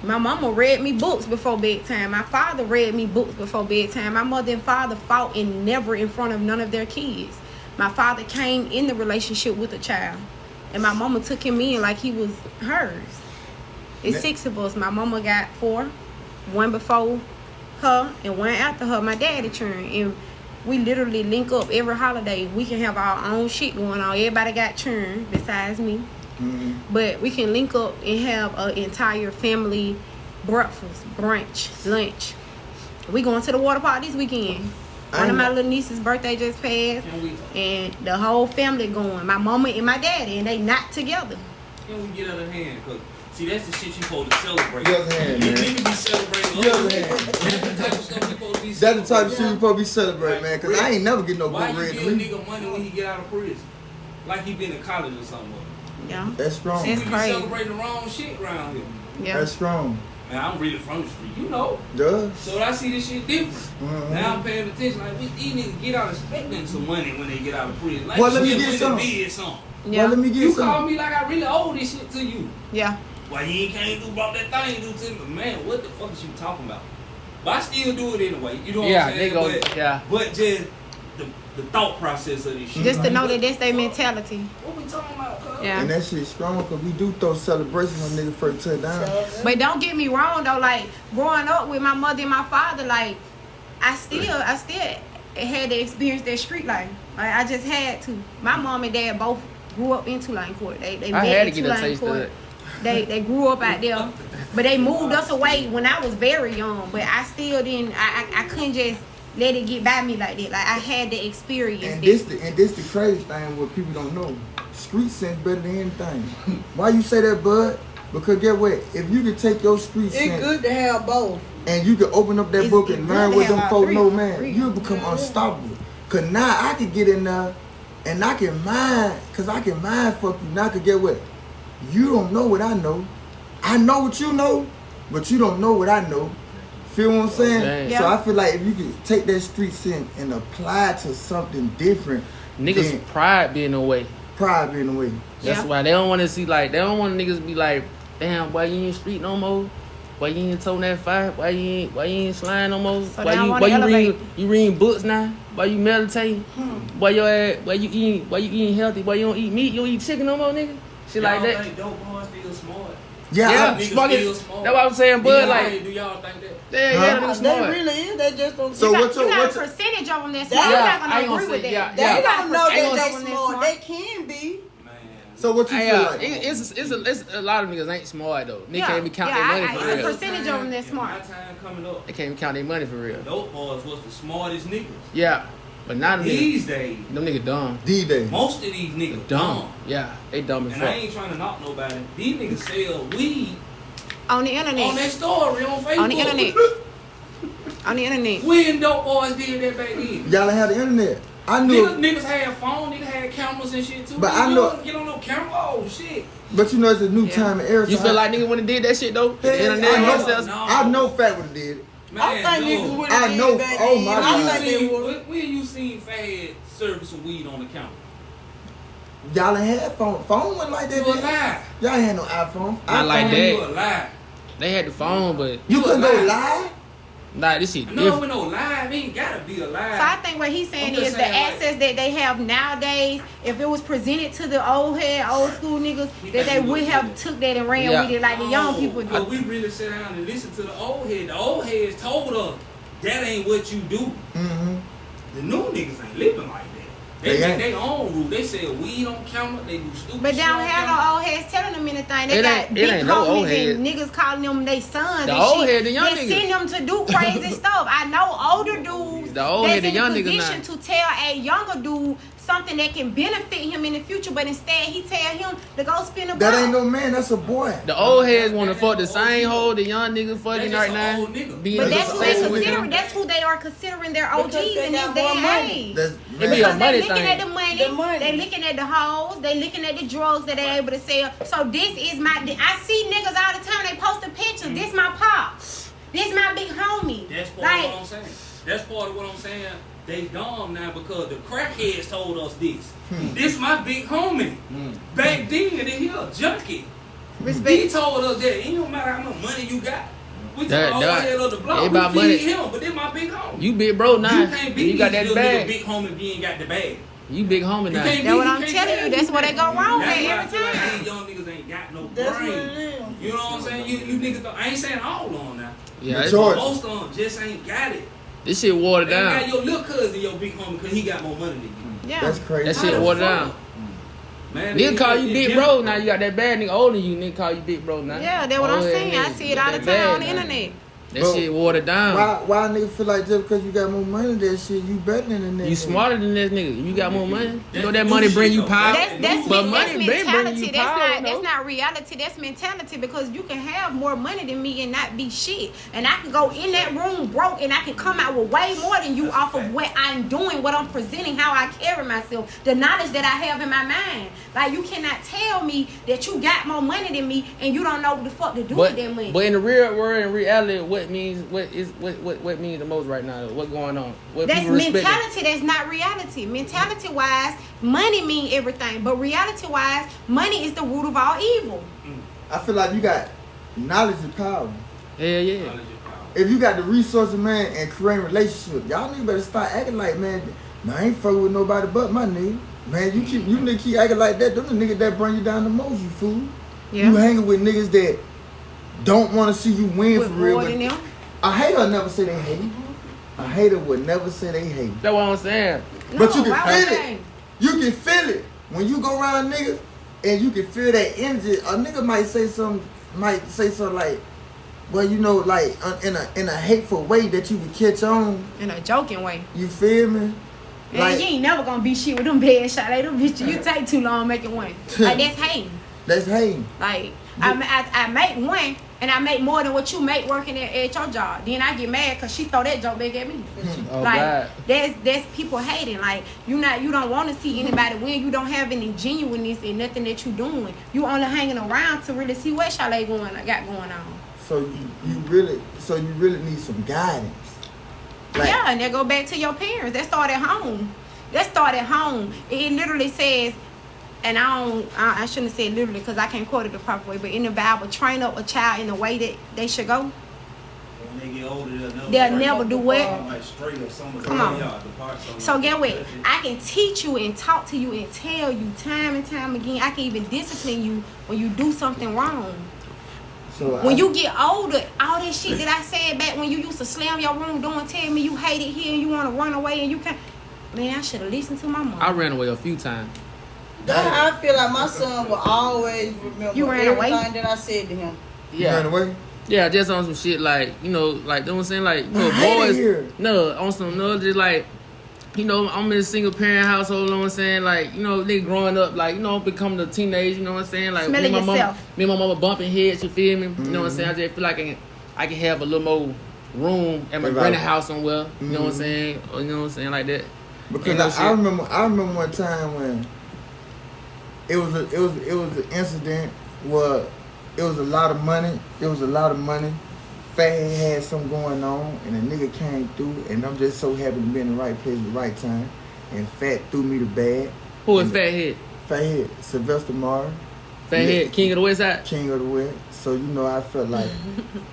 My mama read me books before bedtime. My father read me books before bedtime. My mother and father fought and never in front of none of their kids. My father came in the relationship with a child. And my mama took him in like he was hers. It's 6 of us. My mama got 4. 1 before her and 1 after her. My daddy turned. And we literally link up every holiday. We can have our own shit going on. Everybody got churn besides me. Mm-hmm. But we can link up and have an entire family breakfast, brunch, lunch. We going to the water park this weekend. One of my little niece's birthday just passed, and the whole family going. My mama and my daddy, and they not together. Can we get out of hand? Cause see, that's the shit you supposed to celebrate. Get out of hand, man. You need to be celebrating. Get out of hand. That's the type of stuff you supposed to be That's the type of celebrating. shit you supposed to be celebrating, man. Cause I ain't never get no Why good you red give a to me. nigga money when he get out of prison? Like he been in college or something. Yeah, That's strong. That's We be crazy. celebrating the wrong shit around here. yeah. That's strong. Man, I'm really from the street, you know. Duh. So I see this shit different. Mhm. Now I'm paying attention. Like these niggas get out expecting some money when they get out of prison. Like Well, let me shit get really some. did something. Yeah, Well, let me You get call some. me like I really owe this shit to you. yeah. Why you ain't came through, brought that thing through to me? Man, what the fuck is you talking about? But I still do it anyway. You know what Yeah, I'm saying? they go. But, Yeah. but just the thought process of this shit. Just to like, know what that the that's their fuck? mentality. What we talking about, cuz? Yeah. And that shit strong because we do throw celebrations when niggas first touch down. But don't get me wrong though, like growing up with my mother and my father, like I still had to experience that street life. Like I just had to. My mom and dad both grew up in Tulane Court. They I met had in to get a Tulane taste of Court. it. They grew up out there, but they moved us away when I was very young. But I still didn't. I couldn't just let it get by me like that. Like I had to experience And this. this the crazy thing what people don't know. Street sense better than anything. Why you say that, bud? Because get what? If you could take your street It's sense good to have both. and you can open up that It's- book it's and good learn to what have them all folk three. know, man, Three. you'll become unstoppable. Cause now I can get in there and I can mind, cause I can mind fuck you. Now I can get what? You don't know what I know. I know what you know, but you don't know what I know. Feel what I'm saying? Okay. Yeah. So I feel like if you could take that street sense and apply it to something different, Niggas then pride being away. pride being away. That's Yeah. why they don't want to see like they don't want niggas be like, damn, why you ain't street no more? Why you ain't toting that fire? Why you ain't sliding no more? So why they don't you wanna elevate. you reading books now? Why you meditating? Why you eating healthy? Why you don't eat meat? You don't eat chicken no more, nigga? Shit like Y'all that. think dope boys still smart? Yeah, Yeah, Niggas smart. still smart. That's what I'm saying, bud. Do Like, y'all think that? yeah, Huh? niggas They smart. really is. They just don't. So you got, what's your- you got what's a your- percentage on this. That- You're Yeah, not I gonna ain't agree gonna with say- that. They yeah. You got a don't know percentage that on they this smart. They can be. Man. So what you feel Yeah, like? it's a lot of niggas ain't smart though. Niggas can't even count yeah, their money it's for a real. percentage on this In smart. my time coming up, They can't even count their money for real. dope boys was the smartest niggas. Yeah, but now them niggas, These days, them niggas dumb. D-Day. most of these niggas Dumb. Yeah, they dumb as And I fuck. ain't trying to knock nobody. These niggas sell weed On the internet. on that story on Facebook. On the internet. On the internet. When dope boys did that back then. Y'all ain't had the internet. I knew, Niggas had phones, niggas had cameras and shit too. But Niggas, I you know- don't get on no camera. Oh shit. but you know it's a new Yeah. time and era. You so feel I- like niggas would've did that shit though? The Hell, internet I know, themselves. No. I know Fat would have did it. Man, I think niggas dude. would I have know- did back oh then. my I God. think they would. When you seen Fad serving some weed on the counter? Y'all ain't had phone. Phone wasn't like that. You a then. lie. Y'all ain't had no iPhone. Not like iPhone, that. You a lie. They had the phone, but You You couldn't a go lie. live. nah, this shit No, different. with no live, it ain't gotta be a live. So I think what he's saying I'm just is the saying, like- access that they have nowadays, if it was presented to the old school niggas, He that they think he would would have do that. took that and ran Yeah. with it like the young people do. But we really sit down and listen to the old head. The old heads told us that ain't what you do. Mm-hmm. The new niggas ain't living like that. They They make ain't. their own rule. They sell weed on camera. They do stupid But they shit don't on have camera. no old heads telling them anything. They It got ain't- it big ain't no old homies and head. niggas calling them they sons The and old shit. head, the young that niggas. send them to do crazy stuff. I know older dudes The old that's head, the in young a niggas position to tell a younger dude something that can benefit him in the future, but instead he tell him to go spin a That block. ain't no man. That's a boy. The old heads want to fuck the same hoe the young niggas fucking That's right just an now. old nigga. Being But That's that's just who they old consider. nigga. That's who they are considering their OGs Because they in this got day more and money. age. That's It be man. a Because they money looking thing. at the money, The money. they looking at the hoes, they looking at the drugs that they able to sell. So this is my. I see niggas all the time. They post a picture. This my pop. This my big homie. That's part Like, of what I'm saying. That's part of what I'm saying. They dumb now because the crackheads told us this. This my big homie. Back then, they here junkie. He respect. told us that it don't matter how much money you got. We That- told that- head of the block. it We about feed money. him, but this my big homie. You big bro now. You can't be You got that these little nigga bag. big homie if you ain't got the bag. You big homie You now. can't That's what you I'm can't telling tell you. That's where they go wrong That's at why I every feel like time. these young niggas ain't got no That's what brain. it is. You know what I'm saying? You niggas, I ain't saying all of them now. Yeah, it's- George. Most of them just ain't got it. This shit watered You got down. your little cousin, your big homie, because he got more money than you. Yeah. That's crazy. That How shit the watered fuck? down. Man, Nigga call you it's big different, bro. Now you got that bad nigga older than you. Nigga call you big bro now. Yeah, that's what I'm Oh, saying. yeah, I see it yeah, all the that time on bad the now. internet. That Bro, shit watered down. Why nigga feel like just because you got more money than that shit, you better than that? You nigga? smarter than this nigga. You got more money. You That's know that new money bring shit, you though. power. That's But money been bringing mentality. you That's power, not though. that's not reality. That's mentality because you can have more money than me and not be shit. And I can go in that room broke and I can come out with way more than you off of what I'm doing, what I'm presenting, how I carry myself, the knowledge that I have in my mind. Like you cannot tell me that you got more money than me and you don't know what the fuck to do with that money. But in the real world, in reality, what means the most right now? What going on? What That's people respecting? mentality. That's not reality. Mentality wise, money mean everything. But reality wise, money is the root of all evil. I feel like you got knowledge and power. Hell yeah. Knowledge and power. If you got the resources, man, and creating relationships, y'all niggas better start acting like, man, I ain't fucking with nobody but my nigga. Man, you niggas keep acting like that. Them the niggas that bring you down the most, you fool. Yeah. You hanging with niggas that don't want to see you win With for real. more than them. A hater never say they hate. A hater would never say they hate. That's what I'm saying. But you can why would feel they? it. You can feel it. When you go around niggas and you can feel that energy, a nigga might say something like, well, you know, like in a hateful way that you can catch on. In a joking way. You feel me? Man, Like, you ain't never gonna be shit with them bad shot. Like them bitches, you take too long making one. Like that's hating. that's hating. Like I make one and I make more than what you make working at your job. Then I get mad because she throw that joke back at me. Oh, Like God. that's people hating. Like you don't want to see anybody win. You don't have any genuineness in nothing that you doing. You only hanging around to really see what Chalet got going on. So you really need some guidance. Like, Yeah, and that go back to your parents. That start at home. It literally says, and I shouldn't have said literally because I can't quote it the proper way, but in the Bible, train up a child in the way that they should go. When they get older, They'll never do what? Like straight or something. Come on. Depart somewhere. So get what? I can teach you and talk to you and tell you time and time again. I can even discipline you when you do something wrong. so When you get older, all that shit that I said back when you used to slam your room door and tell me you hate it here and you want to run away and you can't. Man, I should have listened to my mom. I ran away a few times. I feel like my son will always remember You ran away? everything that I said to him. you ran Yeah. away. Yeah, just on some shit like, you know what I'm saying? Like, you know, I hate it boys. here. No, on some, no, just like, you know, I'm in a single parent household, you know what I'm saying? Like, you know, they growing up, like, you know, becoming a teenager, you know what I'm saying? Like, Smelling me and yourself. my mama bumping heads, you feel me? You know what I'm saying? I just feel like I can have a little more room at my Right. rented house somewhere, you know what I'm saying? Or, you know what I'm saying? Like that. Because Ain't no I shit. remember one time when it was an incident where it was a lot of money. Fat had something going on, and a nigga came through, and I'm just so happy to be in the right place at the right time. And Fat threw me the bag. Who is Fat Head? Fat Head, Sylvester Martin, Fat Yeah. Head, King of the West Side? King of the West. So you know, I felt like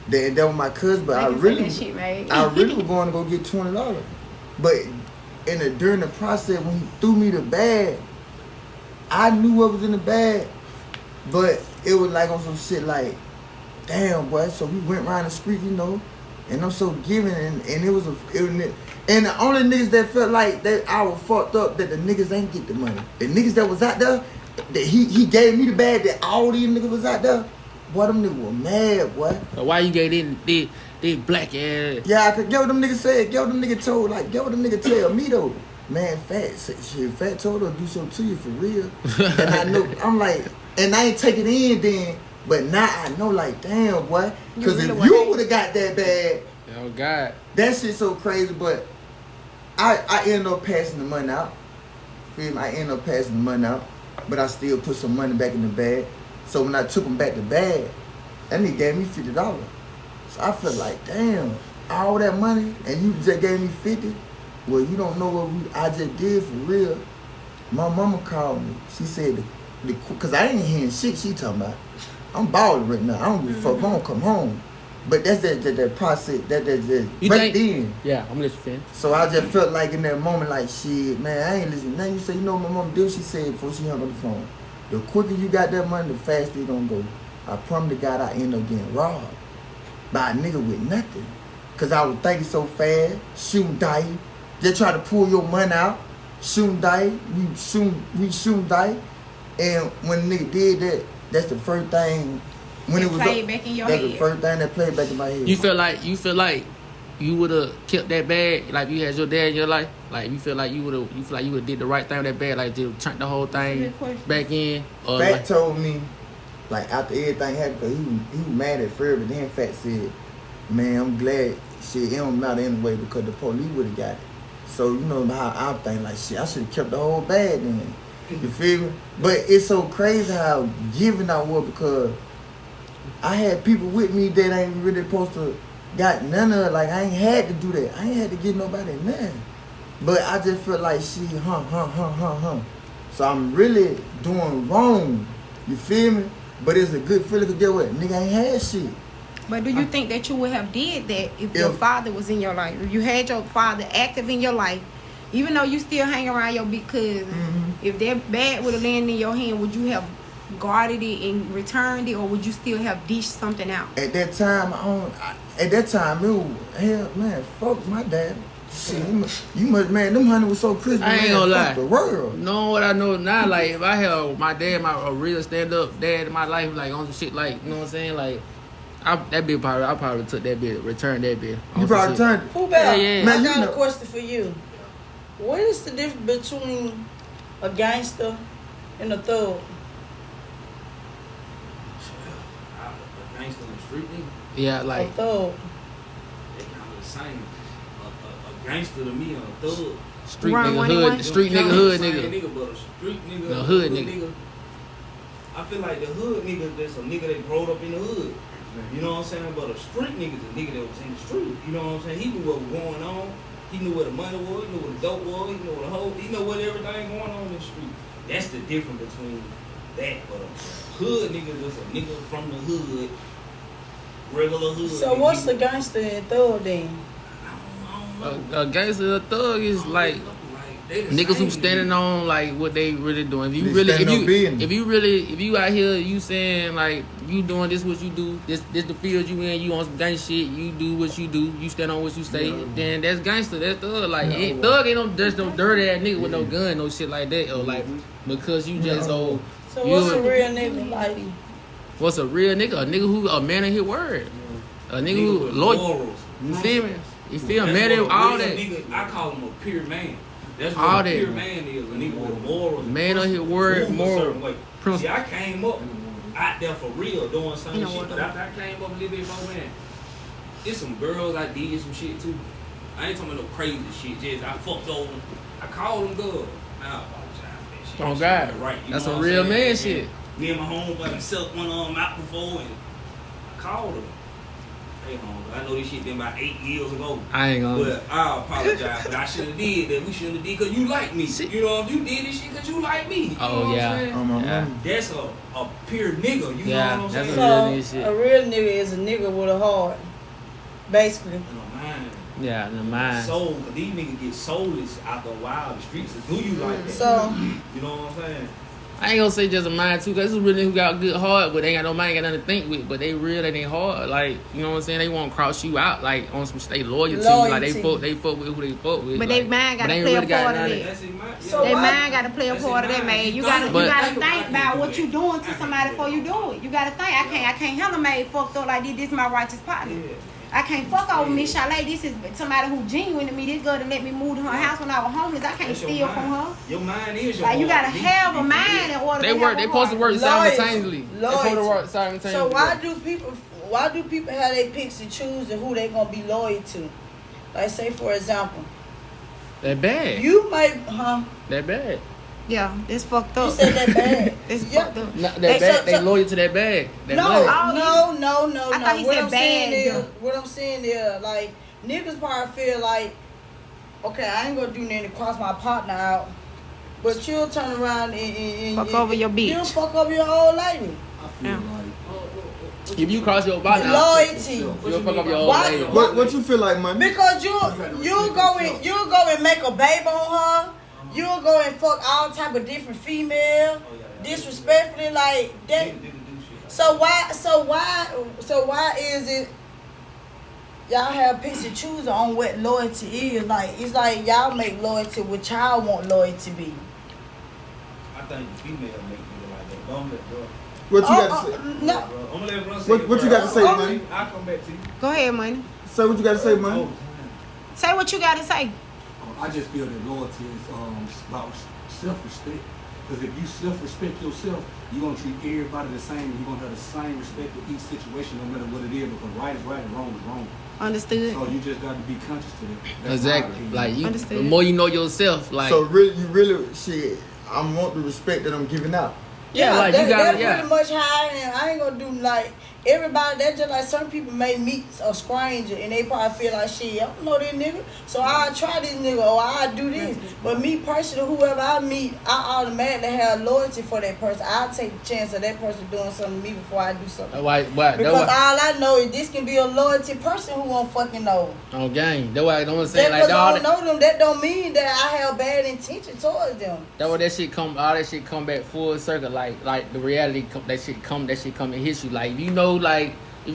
that was my cousin, but I I can say really that shit, man. I really was going to go get $20. But during the process when he threw me the bag, I knew what was in the bag, but it was like on some shit like, damn boy. So we went around the street, you know, and I'm so giving, and and the only niggas that felt like that I was fucked up that the niggas ain't get the money. The niggas that was out there, that he gave me the bag that all these niggas was out there. Boy, them niggas were mad, boy. But why you gave they black ass? Yeah, I could get what them niggas said, get what them niggas told, like, get what them niggas tell me though. Man, Fat told her to do something to you for real. And I know, I'm like, and I ain't take it in then, but now I know, like, damn, boy. Because You if really you were- would have got that bag, Oh, God. that shit so crazy, but I ended up passing the money out. Feel me? I ended up passing the money out, but I still put some money back in the bag. So when I took him back the bag, that nigga gave me $50. So I felt like, damn, all that money, and you just gave me 50. Well, you don't know what I just did for real. My mama called me. She said, because I ain't hearing shit she talking about. I'm balling right now. I don't give a fuck if I don't come home. But that's that process, that You right think- then. Yeah, I'm gonna let you finish. So I just felt like in that moment, like, shit, man, I ain't listening. Now you say, you know what my mom did? She said before she hung up the phone, the quicker you got that money, the faster you gonna go. I promise to God I end up getting robbed by a nigga with nothing. Cause I was thinking so fast, shooting dice. They try to pull your money out, shooting dice, we shooting dice. And when the nigga did that, that's the first thing when it was played back in your that's head. the first thing that played back in my head. You feel like you would have kept that bag, like you had your dad in your life. Like you feel like you would have did the right thing with that bag, like just turned the whole thing back in. Or Fat like, told me, like after everything happened, cause he was mad at Fred, but then Fat said, "Man, I'm glad shit it don't matter anyway because the police would have got it." So you know how I'm thinking, like shit, I should have kept the whole bag then. You feel me? But it's so crazy how giving I was because I had people with me that ain't really supposed to got none of it. Like I ain't had to do that. I ain't had to give nobody nothing. But I just feel like she So I'm really doing wrong. You feel me? But it's a good feeling to get what? Nigga ain't had shit. But do you think that you would have did that if your father was in your life? If you had your father active in your life, even though you still hang around your big cousin, if that bag would have landed in your hand, would you have guarded it and returned it, or would you still have dished something out? At that time, hell, man, fuck my dad. Shit, you must, man, them honey was so crispy. I ain't man, gonna fuck lie. the world. Know what I know now? Like if I had my dad, a real stand up dad in my life, like on some shit, like you know what I'm saying, like. I probably took that bit, returned that bit. You probably turned it. Who better? Yeah. Man, I you got know. a question for you. What is the difference between a gangster and a thug? A gangster and a street nigga, Yeah, A like thug. they kind of the same. A gangster to me and a thug. street Run nigga, 181. hood, street They nigga, don't hood count the same nigga. But a street nigga, No, a hood nigga. I feel like the hood nigga, that's a nigga that growed up in the hood. You know what I'm saying? But a street nigga is a nigga that was in the street. You know what I'm saying? He knew what was going on. He knew where the money was. He knew where the dope was. He knew where the hoe. He knew what everything going on in the street. That's the difference between that. But a hood nigga is a nigga from the hood, regular hood. So what's the gangster and thug then? I don't know. A gangster, a thug is like They the niggas who same standing nigga. on like what they really doing. If you They really, standing on business. if you out here, you saying like you doing this, what you do, this the field you in, you on some gang shit, you do what you do, you stand on what you say, then that's gangster, that's thug. Like thug ain't just no dirty ass nigga with no gun, no shit like that, or like because you just So you what's a real nigga like? what's a real nigga? A nigga who a man of his word, a nigga who with loyal. morals. You feel me? You feel That's man what of a all real that. Nigga, I call him a pure man. That's All what a that. pure man is. A nigga with morals. Man of his word, move a moral certain way. principle. See, I came up out there for real doing some You know shit. what, But though? after I came up a little bit more, man, there's some girls I did some shit too. I ain't talking about no crazy shit. Just I fucked over them. I called them good. I apologize for that shit. Oh, That shit God. ain't right. You That's know some what I'm real saying? man And shit. Me and my homeboy sucked one of them out before, and I called them. Hey, homeboy, I know this shit been about 8 years ago. I ain't gonna. But I apologize, but I should have did that. We shouldn't have did because you like me. You know, if you did this shit because you like me. You know Oh what yeah, I'm saying? yeah. That's a pure nigga. You Yeah, know what I'm that's saying? a real So nigga shit. a real nigga is a nigga with a heart, basically. In my mind. Yeah, in the mind. Soul, because these niggas get soulless after a while. The streets will do you like that. So You know what I'm saying? I ain't gonna say just a mind too, cause this is really who got good heart, but they ain't got no mind, got nothing to think with. But they real, they hard. Like you know what I'm saying? They won't cross you out. Like on some, they loyal to you. Like they fuck with who they fuck with. But like, they mind but gotta they play a really got part of nothing. it. That's in my, So They why- mind got to play a That's part of in that, mind. man. You You gotta think think about what you doing to I somebody can't before do you that. do it. You gotta think. I can't handle made fucked up like this my righteous partner. Yeah. I can't fuck over Miss Chalet. This is somebody who genuine to me. This girl that let me move to her house when I was homeless. I can't That's your steal from mind. her. Your mind is your Like you gotta heart. have a mind in order They to work. have They a supposed to heart. work Loyalty. simultaneously. They supposed to Loyalty. work simultaneously. So why do people have their picks and choose and who they gonna be loyal to? Like say for example, That bad. you might That bad. Yeah, it's fucked you up. said that bad. It's Yeah. fucked up. No, that They- bag, so- they loyal to that bag. That No, money. no. I thought he What said I'm saying bad, is, though. what I'm saying is, like niggas probably feel like, okay, I ain't gonna do nothing to cross my partner out, but you'll turn around and Fuck over your bitch. You'll fuck over your old lady. I feel Yeah. like. If you cross your body, Loyalty. you'll fuck up your old Why- lady. What you feel like, man? Because you'll go and make a baby on her. You'll go and fuck all type of different female, disrespectfully like that. So why is it y'all have piece and choose on what loyalty is. Like it's like y'all make loyalty what y'all want loyalty to be. I think the female make nigga like that. Don't let bro. What you got to say? No. I'm gonna let bro say What you got to say, Money? I'll come back to you. Go ahead, Money. Say what you got to say, Money. Say what you got to say. I just feel that loyalty is about self-respect. Because if you self-respect yourself, you're going to treat everybody the same. And you're going to have the same respect for each situation, no matter what it is. Because right is right and wrong is wrong. Understood. So you just got to be conscious to that. That's Exactly. my Like you, Understood. the more you know yourself, like So really, you really, shit, I want the respect that I'm giving out. yeah, like that, you got that's pretty much how I am. I ain't gonna do like everybody. That's just like some people may meet a stranger and they probably feel like shit. I don't know this nigga, so I try this nigga or I do this. But me personally, whoever I meet, I automatically have loyalty for that person. I take the chance of that person doing something to me before I do something. Because all I know is this can be a loyalty person who won't fucking know. on game. That's why I don't say Just like because all I don't know them, that don't mean that I have bad intention towards them. That way that shit come, all that shit come back full circle. Like the reality, that shit come and hit you. Like if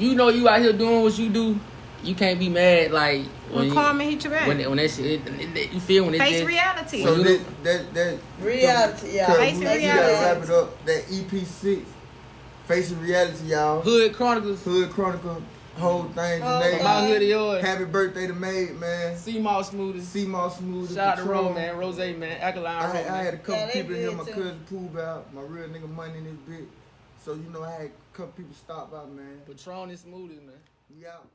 you know you out here doing what you do, you can't be mad. Like When karma hit you back. when that shit, you feel when it Face just, reality. So you that Reality, yeah. Cause Face we reality. gotta wrap it up. That EP6, Facing Reality, y'all. Hood Chronicles. Hood Chronicle, whole thing. Oh, Janae. From my hood to yours. Happy birthday to Maid, man. C-Mall Smoothest. C-Mall Smooth. Shout out to Rose, man. Rose, man. Alkaline I Rose, had man. a couple Yeah, they people in here, good my too. cousin Pooh out, my real nigga Money in this bitch. So, you know, I had a couple people stop by, man. Patron is Smoothest, man. We out.